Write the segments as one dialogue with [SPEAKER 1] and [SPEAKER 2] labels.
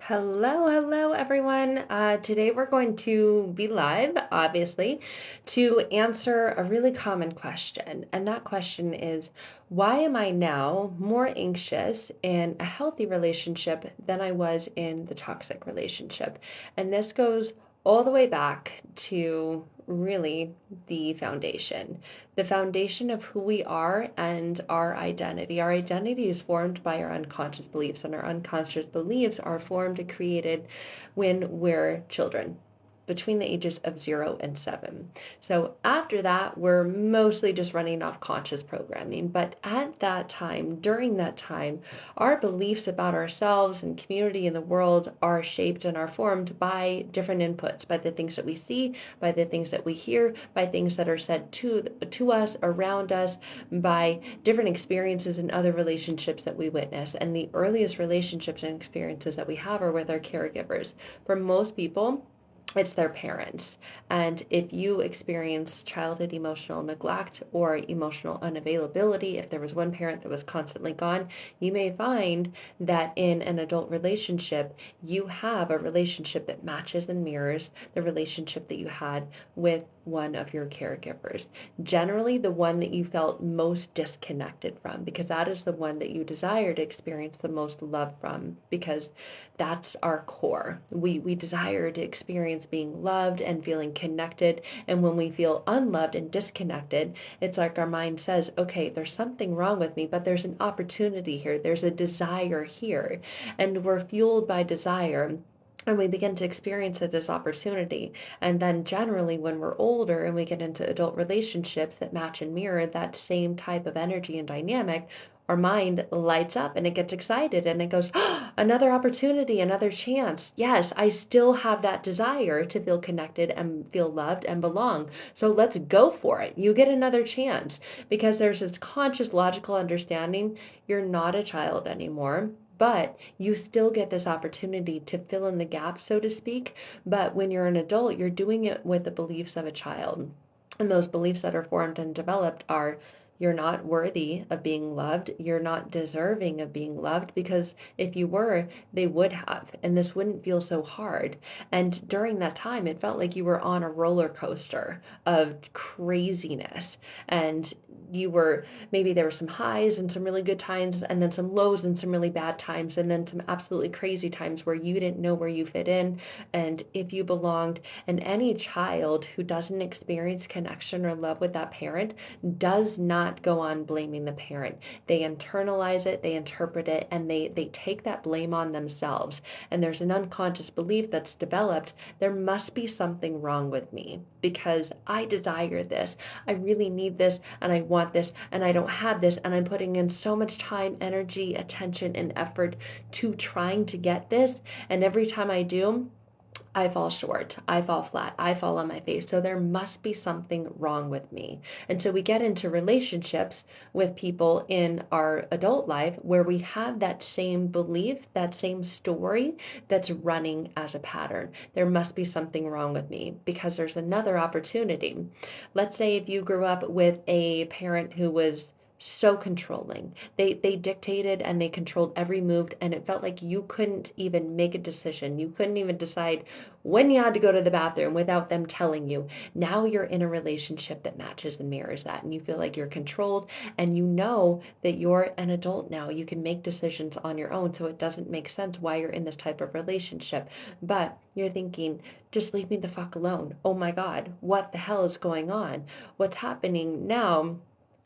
[SPEAKER 1] Hello, everyone. Today we're going to be live, obviously, to answer a really common question. And that question is, why am I now more anxious in a healthy relationship than I was in the toxic relationship? And this goes all the way back to really the foundation of who we are and our identity. Our identity is formed by our unconscious beliefs, and our unconscious beliefs are formed and created when we're children, between the ages of 0 and 7. So after that, we're mostly just running off conscious programming. But at that time, during that time, our beliefs about ourselves and community and the world are shaped and are formed by different inputs, by the things that we see, by the things that we hear, by things that are said to us, around us, by different experiences and other relationships that we witness. And the earliest relationships and experiences that we have are with our caregivers. For most people, it's their parents. And if you experience childhood emotional neglect or emotional unavailability, if there was one parent that was constantly gone, you may find that in an adult relationship, you have a relationship that matches and mirrors the relationship that you had with one of your caregivers. Generally, the one that you felt most disconnected from, because that is the one that you desire to experience the most love from, because that's our core. We desire to experience being loved and feeling connected. And when we feel unloved and disconnected, it's like our mind says, okay, there's something wrong with me, but there's an opportunity here. There's a desire here. And we're fueled by desire, and we begin to experience it as opportunity. And then generally when we're older and we get into adult relationships that match and mirror that same type of energy and dynamic, our mind lights up and it gets excited and it goes, oh, another opportunity, another chance. Yes, I still have that desire to feel connected and feel loved and belong. So let's go for it. You get another chance, because there's this conscious logical understanding. You're not a child anymore, but you still get this opportunity to fill in the gap, so to speak. But when you're an adult, you're doing it with the beliefs of a child. And those beliefs that are formed and developed are, you're not worthy of being loved. You're not deserving of being loved, because if you were, they would have. And this wouldn't feel so hard. And during that time, it felt like you were on a roller coaster of craziness. And you were, maybe there were some highs and some really good times, and then some lows and some really bad times, and then some absolutely crazy times where you didn't know where you fit in and if you belonged. And any child who doesn't experience connection or love with that parent does not go on blaming the parent. They internalize it, they interpret it, and they take that blame on themselves. And there's an unconscious belief that's developed, there must be something wrong with me because I desire this. I really need this and I want this and I don't have this, and I'm putting in so much time, energy, attention, and effort to trying to get this. And every time I do, I fall short, I fall flat, I fall on my face. So there must be something wrong with me. And so we get into relationships with people in our adult life where we have that same belief, that same story that's running as a pattern. There must be something wrong with me because there's another opportunity. Let's say if you grew up with a parent who was so controlling. They dictated and they controlled every move, and it felt like you couldn't even make a decision. You couldn't even decide when you had to go to the bathroom without them telling you. Now you're in a relationship that matches and mirrors that, and you feel like you're controlled, and you know that you're an adult now. You can make decisions on your own, so it doesn't make sense why you're in this type of relationship. But you're thinking, just leave me the fuck alone. Oh my God, what the hell is going on? What's happening now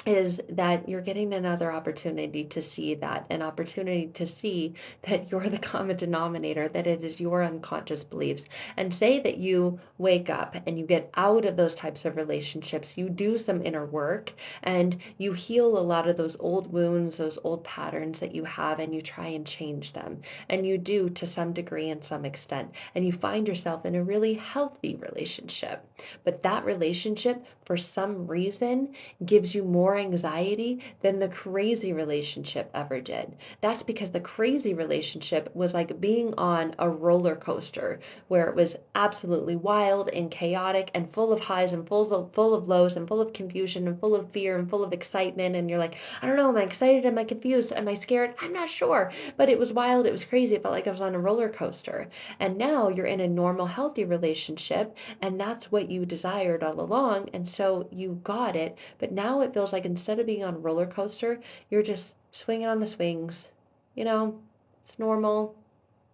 [SPEAKER 1] is that you're getting another opportunity to see that, an opportunity to see that you're the common denominator, that it is your unconscious beliefs. And say that you wake up and you get out of those types of relationships, you do some inner work and you heal a lot of those old wounds, those old patterns that you have, and you try and change them. And you do to some degree and some extent. And you find yourself in a really healthy relationship. But that relationship, for some reason, gives you more more anxiety than the crazy relationship ever did. That's because the crazy relationship was like being on a roller coaster where it was absolutely wild and chaotic and full of highs and full of lows and full of confusion and full of fear and full of excitement. And you're like, I don't know, am I excited? Am I confused? Am I scared? I'm not sure. But it was wild. It was crazy. It felt like I was on a roller coaster. And now you're in a normal, healthy relationship, and that's what you desired all along. And so you got it. But now it feels like instead of being on a roller coaster, you're just swinging on the swings. You know, it's normal.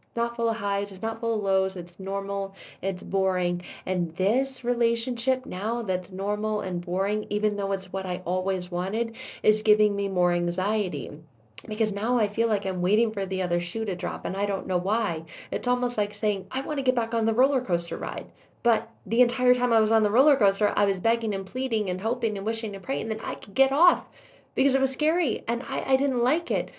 [SPEAKER 1] It's not full of highs, it's not full of lows, it's normal, it's boring. And this relationship now that's normal and boring, even though it's what I always wanted, is giving me more anxiety. Because now I feel like I'm waiting for the other shoe to drop and I don't know why. It's almost like saying, I want to get back on the roller coaster ride. But the entire time I was on the roller coaster, I was begging and pleading and hoping and wishing and praying that I could get off because it was scary and I didn't like it.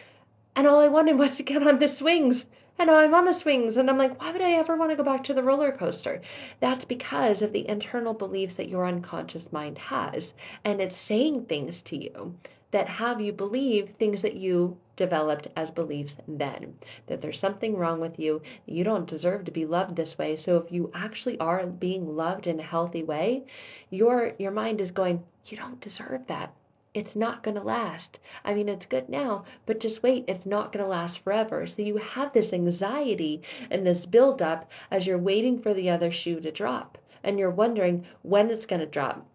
[SPEAKER 1] And all I wanted was to get on the swings. And now I'm on the swings. And I'm like, why would I ever want to go back to the roller coaster? That's because of the internal beliefs that your unconscious mind has. And it's saying things to you that have you believe things that you developed as beliefs then. That there's something wrong with you. You don't deserve to be loved this way. So if you actually are being loved in a healthy way, your mind is going, you don't deserve that. It's not going to last. I mean, it's good now, but just wait, it's not going to last forever. So you have this anxiety and this buildup as you're waiting for the other shoe to drop. And you're wondering when it's going to drop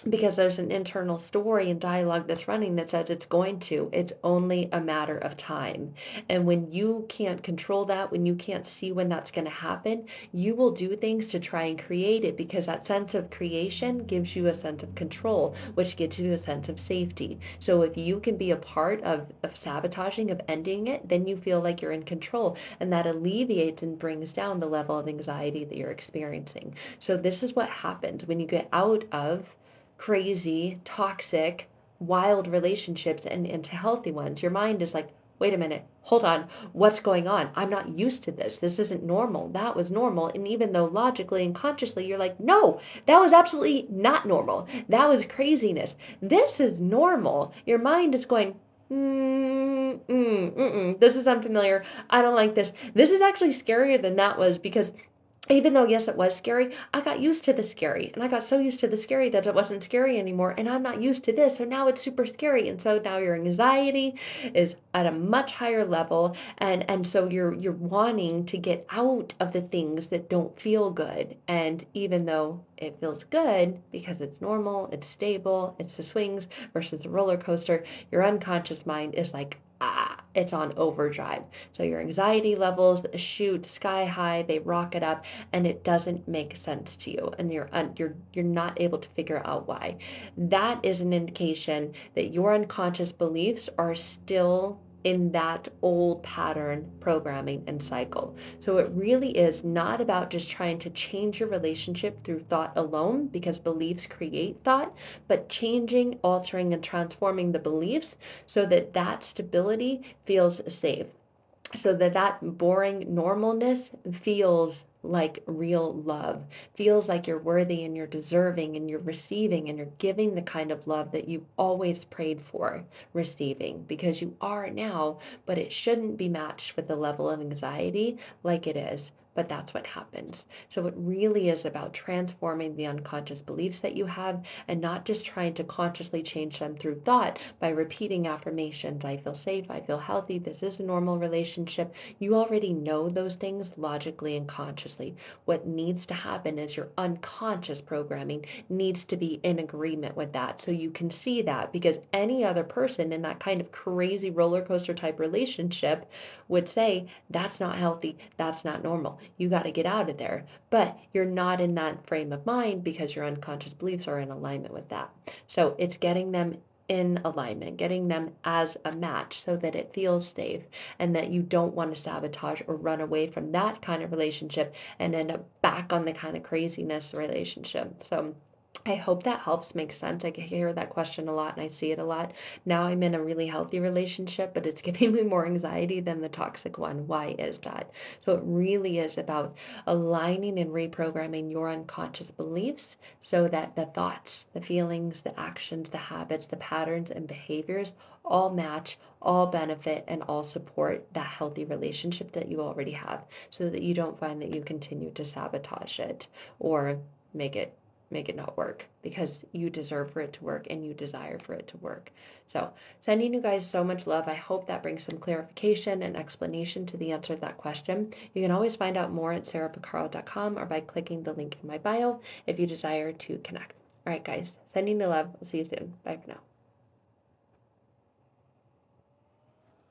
[SPEAKER 1] because there's an internal story and dialogue that's running that says it's going to. It's only a matter of time. And when you can't control that, when you can't see when that's going to happen, you will do things to try and create it because that sense of creation gives you a sense of control, which gives you a sense of safety. So if you can be a part of sabotaging, of ending it, then you feel like you're in control. And that alleviates and brings down the level of anxiety that you're experiencing. So this is what happens when you get out of crazy, toxic, wild relationships and into healthy ones. Your mind is like, wait a minute, hold on, what's going on? I'm not used to this. This isn't normal. That was normal. And even though logically and consciously you're like, no, that was absolutely not normal. That was craziness. This is normal. Your mind is going, this is unfamiliar. I don't like this. This is actually scarier than that was because even though, yes, it was scary, I got used to the scary. And I got so used to the scary that it wasn't scary anymore. And I'm not used to this. So now it's super scary. And so now your anxiety is at a much higher level. And so you're wanting to get out of the things that don't feel good. And even though it feels good because it's normal, it's stable, it's the swings versus the roller coaster, your unconscious mind is like, it's on overdrive. So your anxiety levels shoot sky high, they rocket up, and it doesn't make sense to you, and you're not able to figure out why. That is an indication that your unconscious beliefs are still in that old pattern programming and cycle. So it really is not about just trying to change your relationship through thought alone, because beliefs create thought, but changing, altering, and transforming the beliefs so that that stability feels safe, so that that boring normalness feels like real love, feels like you're worthy and you're deserving and you're receiving and you're giving the kind of love that you've always prayed for receiving, because you are now, but it shouldn't be matched with the level of anxiety like it is. But that's what happens. So it really is about transforming the unconscious beliefs that you have and not just trying to consciously change them through thought by repeating affirmations. I feel safe. I feel healthy. This is a normal relationship. You already know those things logically and consciously. What needs to happen is your unconscious programming needs to be in agreement with that. So you can see that, because any other person in that kind of crazy roller coaster type relationship would say, that's not healthy. That's not normal. You got to get out of there. But you're not in that frame of mind because your unconscious beliefs are in alignment with that. So it's getting them in alignment, getting them as a match so that it feels safe and that you don't want to sabotage or run away from that kind of relationship and end up back on the kind of craziness relationship. So I hope that helps make sense. I hear that question a lot and I see it a lot. Now I'm in a really healthy relationship, but it's giving me more anxiety than the toxic one. Why is that? So it really is about aligning and reprogramming your unconscious beliefs so that the thoughts, the feelings, the actions, the habits, the patterns, and behaviors all match, all benefit, and all support that healthy relationship that you already have so that you don't find that you continue to sabotage it or make it make it not work because you deserve for it to work and you desire for it to work. So, sending you guys so much love. I hope that brings some clarification and explanation to the answer to that question. You can always find out more at sarahpicaro.com or by clicking the link in my bio if you desire to connect. All right, guys, sending you love. I'll see you soon. Bye for now.